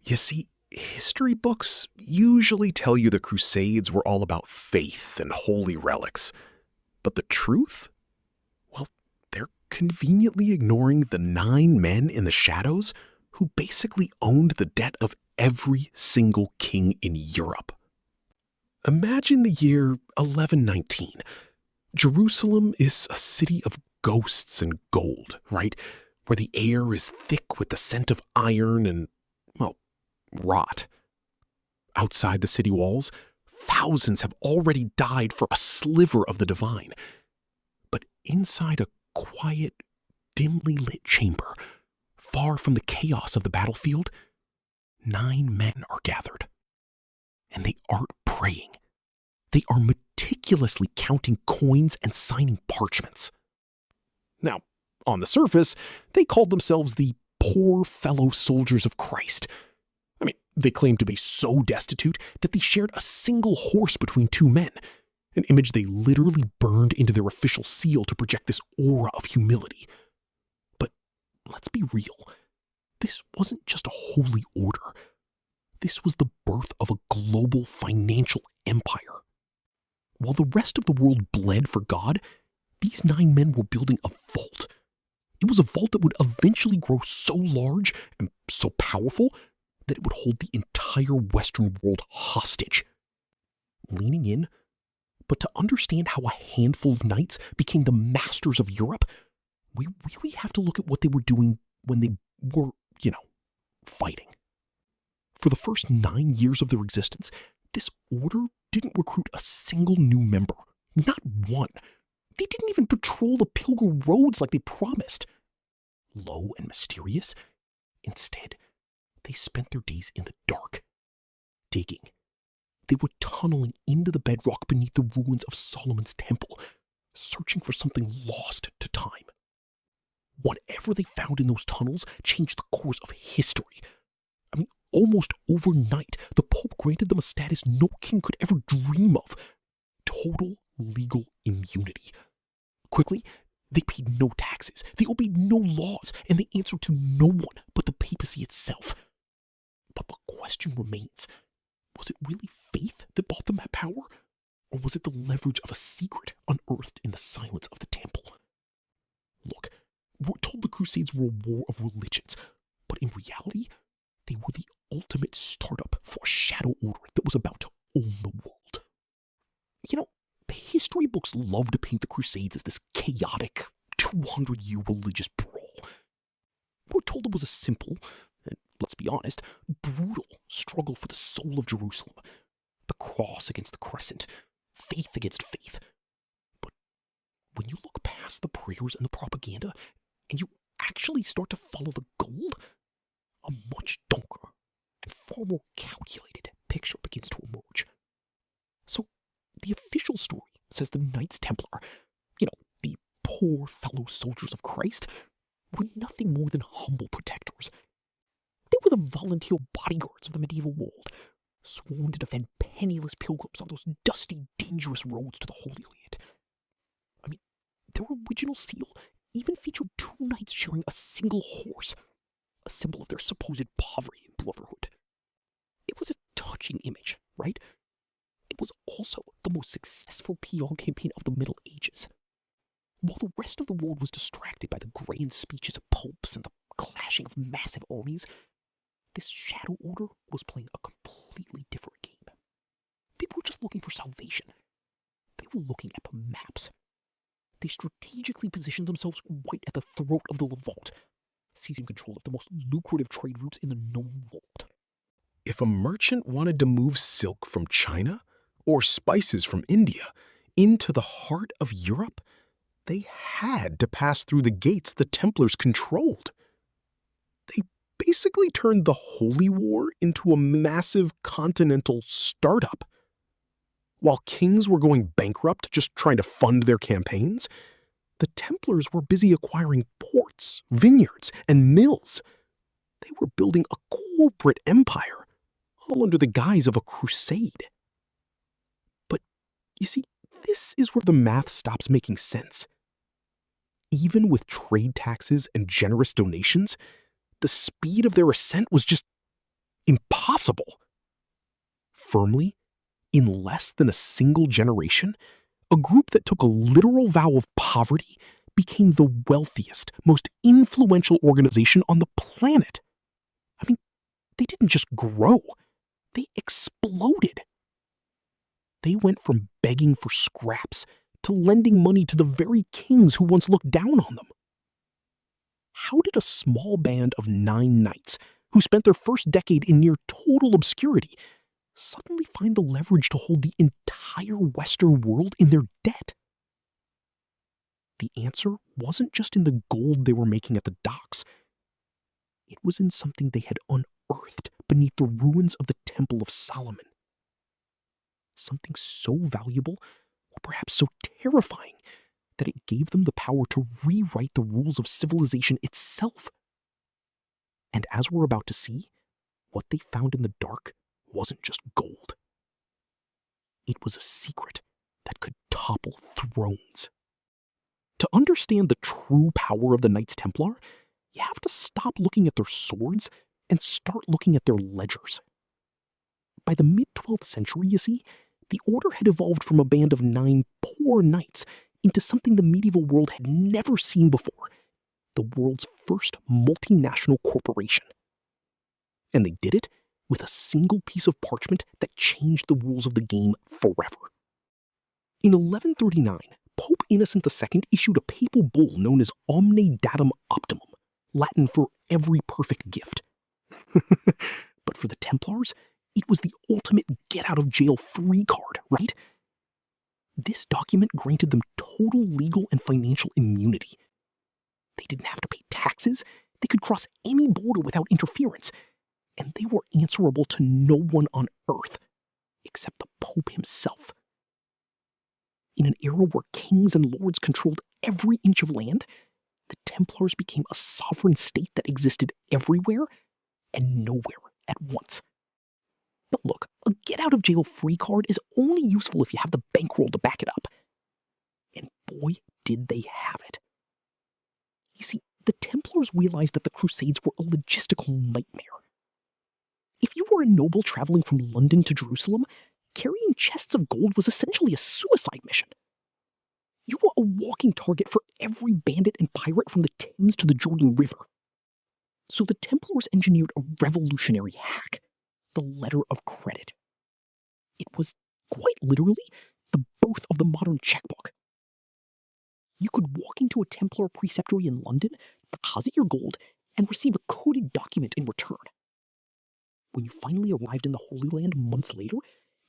You see, history books usually tell you the Crusades were all about faith and holy relics. But the truth? Well, they're conveniently ignoring the 9 men in the shadows who basically owned the debt of every single king in Europe. Imagine the year 1119. Jerusalem is a city of ghosts and gold, right? Where the air is thick with the scent of iron and, well, rot. Outside the city walls, thousands have already died for a sliver of the divine. But inside a quiet, dimly lit chamber, far from the chaos of the battlefield, 9 men are gathered. And they aren't praying. They are meticulously counting coins and signing parchments. Now, on the surface, they called themselves the poor fellow soldiers of Christ. I mean, they claimed to be so destitute that they shared a single horse between 2 men, an image they literally burned into their official seal to project this aura of humility. But let's be real, this wasn't just a holy order. This was the birth of a global financial empire. While the rest of the world bled for God, these 9 men were building a vault. It was a vault that would eventually grow so large and so powerful that it would hold the entire Western world hostage. Leaning in, but to understand how a handful of knights became the masters of Europe, we really have to look at what they were doing when they were, fighting. For the first 9 years of their existence, this order didn't recruit a single new member. Not one. They didn't even patrol the pilgrim roads like they promised. Low and mysterious, instead, they spent their days in the dark, digging. They were tunneling into the bedrock beneath the ruins of Solomon's temple, searching for something lost to time. Whatever they found in those tunnels changed the course of history. I mean, almost overnight, the Pope granted them a status no king could ever dream of: total legal immunity. Quickly, they paid no taxes, they obeyed no laws, and they answered to no one but the papacy itself. But the question remains, was it really faith that bought them that power? Or was it the leverage of a secret unearthed in the silence of the temple? Look, we're told the Crusades were a war of religions, but in reality, they were the ultimate startup for a shadow order that was about to own the world. The history books love to paint the Crusades as this chaotic, 200-year religious brawl. We're told it was a simple, and let's be honest, brutal struggle for the soul of Jerusalem. The cross against the crescent, faith against faith. But when you look past the prayers and the propaganda, and you actually start to follow the gold, a much darker and far more calculated picture begins to emerge. So, the official story says the Knights Templar, the poor fellow soldiers of Christ, were nothing more than humble protectors. They were the volunteer bodyguards of the medieval world, sworn to defend penniless pilgrims on those dusty, dangerous roads to the Holy Land. I mean, their original seal even featured 2 knights sharing a single horse, a symbol of their supposed poverty and brotherhood. It was a touching image, right? It was also the most successful PR campaign of the Middle Ages. While the rest of the world was distracted by the grand speeches of popes and the clashing of massive armies, this shadow order was playing a completely different game. People were just looking for salvation. They were looking at the maps. They strategically positioned themselves right at the throat of the Levant, seizing control of the most lucrative trade routes in the known world. If a merchant wanted to move silk from China or spices from India into the heart of Europe, they had to pass through the gates the Templars controlled. They basically turned the Holy War into a massive continental startup. While kings were going bankrupt just trying to fund their campaigns, the Templars were busy acquiring ports, vineyards, and mills. They were building a corporate empire, all under the guise of a crusade. But, you see, this is where the math stops making sense. Even with trade taxes and generous donations, the speed of their ascent was just possible? Firmly, in less than a single generation, a group that took a literal vow of poverty became the wealthiest, most influential organization on the planet. I mean, they didn't just grow, they exploded. They went from begging for scraps to lending money to the very kings who once looked down on them. How did a small band of 9 knights, who spent their first decade in near total obscurity, suddenly find the leverage to hold the entire Western world in their debt? The answer wasn't just in the gold they were making at the docks. It was in something they had unearthed beneath the ruins of the Temple of Solomon. Something so valuable, or perhaps so terrifying, that it gave them the power to rewrite the rules of civilization itself. And as we're about to see, what they found in the dark wasn't just gold. It was a secret that could topple thrones. To understand the true power of the Knights Templar, you have to stop looking at their swords and start looking at their ledgers. By the mid-12th century, you see, the order had evolved from a band of 9 poor knights into something the medieval world had never seen before, the world's first multinational corporation. And they did it with a single piece of parchment that changed the rules of the game forever. In 1139, Pope Innocent II issued a papal bull known as Omne Datum Optimum, Latin for every perfect gift. But for the Templars, it was the ultimate get-out-of-jail-free card, right? This document granted them total legal and financial immunity. They didn't have to pay taxes, they could cross any border without interference, and they were answerable to no one on Earth, except the Pope himself. In an era where kings and lords controlled every inch of land, the Templars became a sovereign state that existed everywhere and nowhere at once. But look, a get-out-of-jail-free card is only useful if you have the bankroll to back it up. And boy, did they have it. You see, the Templars realized that the Crusades were a logistical nightmare. If you were a noble traveling from London to Jerusalem, carrying chests of gold was essentially a suicide mission. You were a walking target for every bandit and pirate from the Thames to the Jordan River. So the Templars engineered a revolutionary hack: the letter of credit. It was, quite literally, the birth of the modern checkbook. You could walk into a Templar preceptory in London, deposit your gold, and receive a coded document in return. When you finally arrived in the Holy Land months later,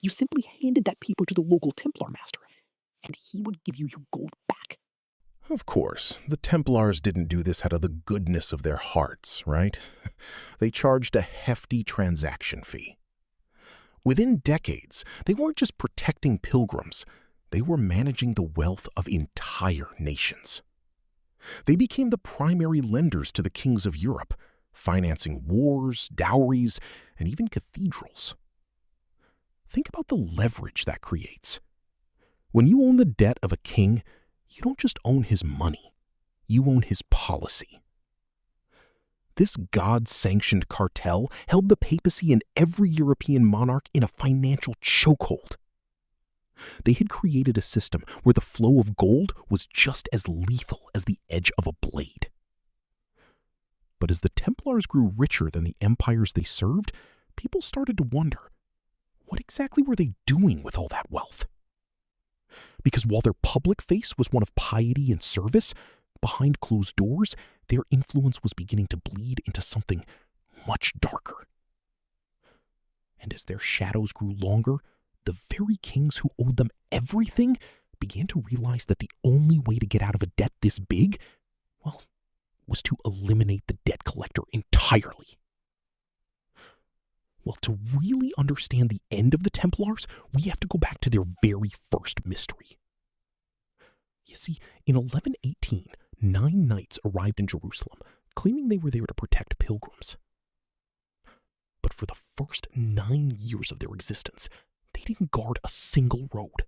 you simply handed that paper to the local Templar master, and he would give you your gold back. Of course, the Templars didn't do this out of the goodness of their hearts, right? They charged a hefty transaction fee. Within decades, they weren't just protecting pilgrims, they were managing the wealth of entire nations. They became the primary lenders to the kings of Europe, financing wars, dowries, and even cathedrals. Think about the leverage that creates. When you own the debt of a king, you don't just own his money, you own his policy. This God-sanctioned cartel held the papacy and every European monarch in a financial chokehold. They had created a system where the flow of gold was just as lethal as the edge of a blade. But as the Templars grew richer than the empires they served, people started to wonder, what exactly were they doing with all that wealth? Because while their public face was one of piety and service, behind closed doors, their influence was beginning to bleed into something much darker. And as their shadows grew longer, the very kings who owed them everything began to realize that the only way to get out of a debt this big, well, was to eliminate the debt collector entirely. Well, to really understand the end of the Templars, we have to go back to their very first mystery. You see, in 1118, 9 knights arrived in Jerusalem, claiming they were there to protect pilgrims. But for the first 9 years of their existence, they didn't guard a single road.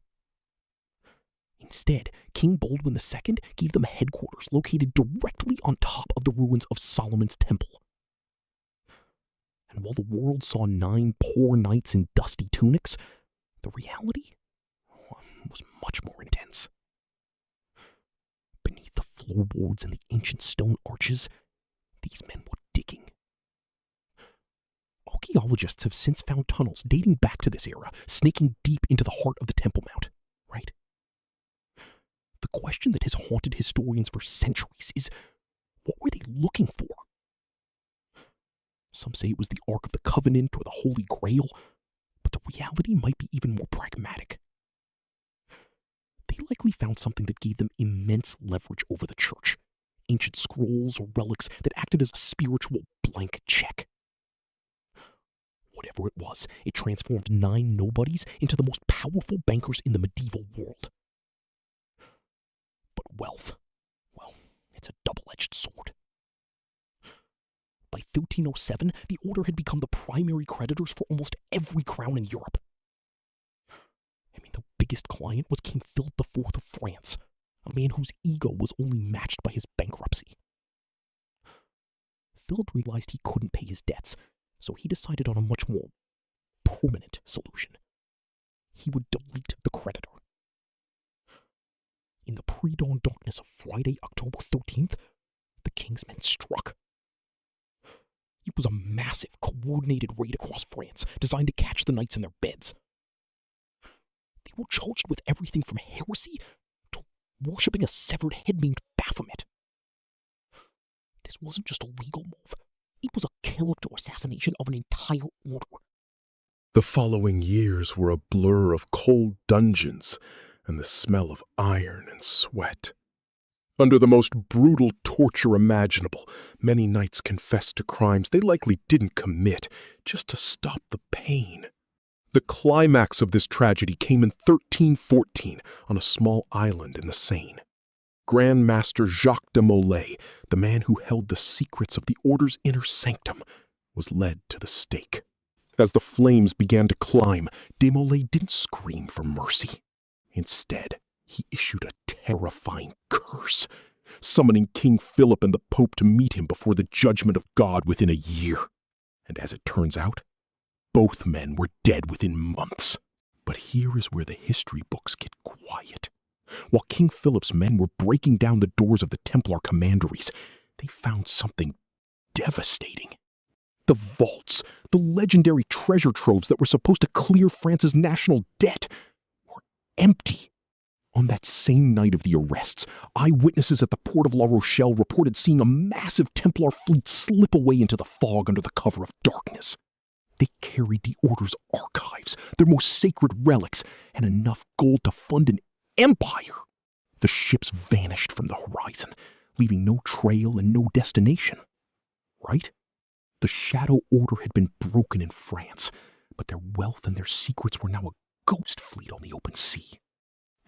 Instead, King Baldwin II gave them headquarters located directly on top of the ruins of Solomon's temple. And while the world saw 9 poor knights in dusty tunics, the reality was much more intense. Beneath the floorboards and the ancient stone arches, these men were digging. Archaeologists have since found tunnels dating back to this era, snaking deep into the heart of the Temple Mount, right? The question that has haunted historians for centuries is, what were they looking for? Some say it was the Ark of the Covenant or the Holy Grail, but the reality might be even more pragmatic. They likely found something that gave them immense leverage over the church, ancient scrolls or relics that acted as a spiritual blank check. Whatever it was, it transformed 9 nobodies into the most powerful bankers in the medieval world. But wealth, well, it's a double-edged sword. By 1307, the order had become the primary creditors for almost every crown in Europe. The biggest client was King Philip IV of France, a man whose ego was only matched by his bankruptcy. Philip realized he couldn't pay his debts, so he decided on a much more permanent solution. He would delete the creditor. In the pre-dawn darkness of Friday, October 13th, the king's men struck. It was a massive, coordinated raid across France, designed to catch the knights in their beds. They were charged with everything from heresy to worshipping a severed head named Baphomet. This wasn't just a legal move. It was a character assassination of an entire order. The following years were a blur of cold dungeons and the smell of iron and sweat. Under the most brutal torture imaginable, many knights confessed to crimes they likely didn't commit just to stop the pain. The climax of this tragedy came in 1314 on a small island in the Seine. Grand Master Jacques de Molay, the man who held the secrets of the order's inner sanctum, was led to the stake. As the flames began to climb, de Molay didn't scream for mercy. Instead, he issued a terrifying curse, summoning King Philip and the Pope to meet him before the judgment of God within a year. And as it turns out, both men were dead within months. But here is where the history books get quiet. While King Philip's men were breaking down the doors of the Templar commanderies, they found something devastating. The vaults, the legendary treasure troves that were supposed to clear France's national debt, were empty. On that same night of the arrests, eyewitnesses at the port of La Rochelle reported seeing a massive Templar fleet slip away into the fog under the cover of darkness. They carried the Order's archives, their most sacred relics, and enough gold to fund an empire. The ships vanished from the horizon, leaving no trail and no destination. Right? The Shadow Order had been broken in France, but their wealth and their secrets were now a ghost fleet on the open sea.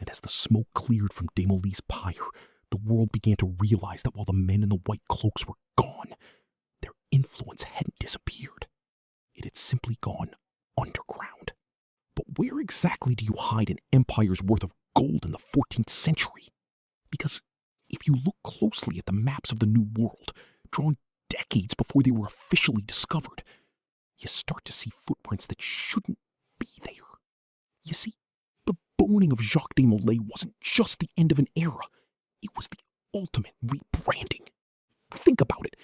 And as the smoke cleared from de Molay's pyre, the world began to realize that while the men in the white cloaks were gone, their influence hadn't disappeared. It had simply gone underground. But where exactly do you hide an empire's worth of gold in the 14th century? Because if you look closely at the maps of the New World, drawn decades before they were officially discovered, you start to see footprints that shouldn't be there. You see, the burning of Jacques de Molay wasn't just the end of an era. It was the ultimate rebranding. Think about it.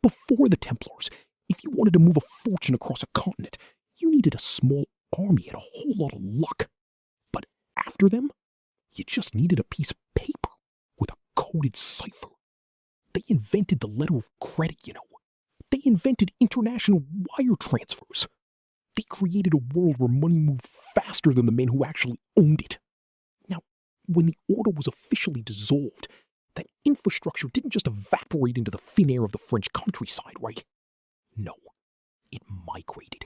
Before the Templars, if you wanted to move a fortune across a continent, you needed a small army and a whole lot of luck. But after them, you just needed a piece of paper with a coded cipher. They invented the letter of credit, you know. They invented international wire transfers. They created a world where money moved faster than the men who actually owned it. Now, when the order was officially dissolved, that infrastructure didn't just evaporate into the thin air of the French countryside, right? No, it migrated.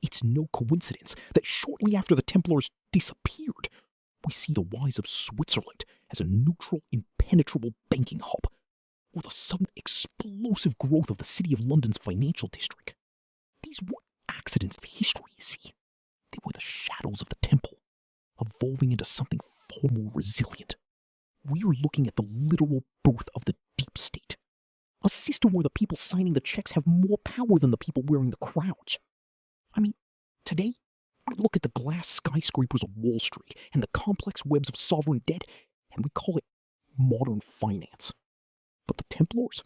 It's no coincidence that shortly after the Templars disappeared, we see the rise of Switzerland as a neutral, impenetrable banking hub, or the sudden explosive growth of the City of London's financial district. These weren't accidents of history, you see. They were the shadows of the temple, evolving into something far more resilient. We're looking at the literal birth of the deep state, A system where the people signing the checks have more power than the people wearing the crowns. I mean, today, we look at the glass skyscrapers of Wall Street and the complex webs of sovereign debt, and we call it modern finance. But the Templars,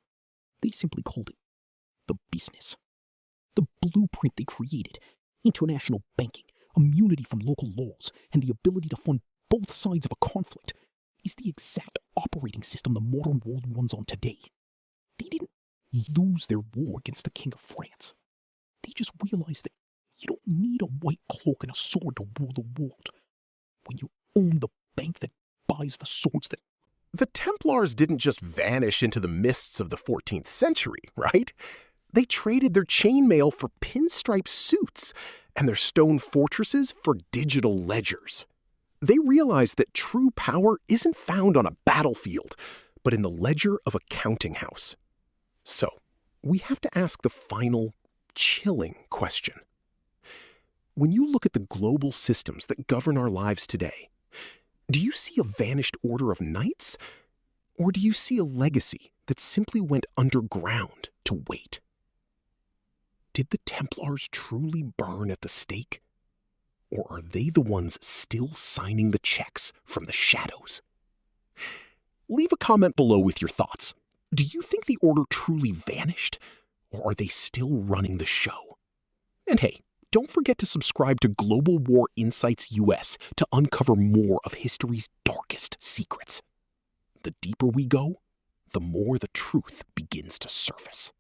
they simply called it the business. The blueprint they created, international banking, immunity from local laws, and the ability to fund both sides of a conflict, is the exact operating system the modern world runs on today. They didn't lose their war against the King of France. They just realized that you don't need a white cloak and a sword to rule the world when you own the bank that buys the swords that... The Templars didn't just vanish into the mists of the 14th century, right? They traded their chainmail for pinstripe suits and their stone fortresses for digital ledgers. They realized that true power isn't found on a battlefield, but in the ledger of a counting house. So, we have to ask the final, chilling question. When you look at the global systems that govern our lives today, do you see a vanished order of knights? Or do you see a legacy that simply went underground to wait? Did the Templars truly burn at the stake? Or are they the ones still signing the checks from the shadows? Leave a comment below with your thoughts. Do you think the order truly vanished? Or are they still running the show? And hey, don't forget to subscribe to Global War Insights US to uncover more of history's darkest secrets. The deeper we go, the more the truth begins to surface.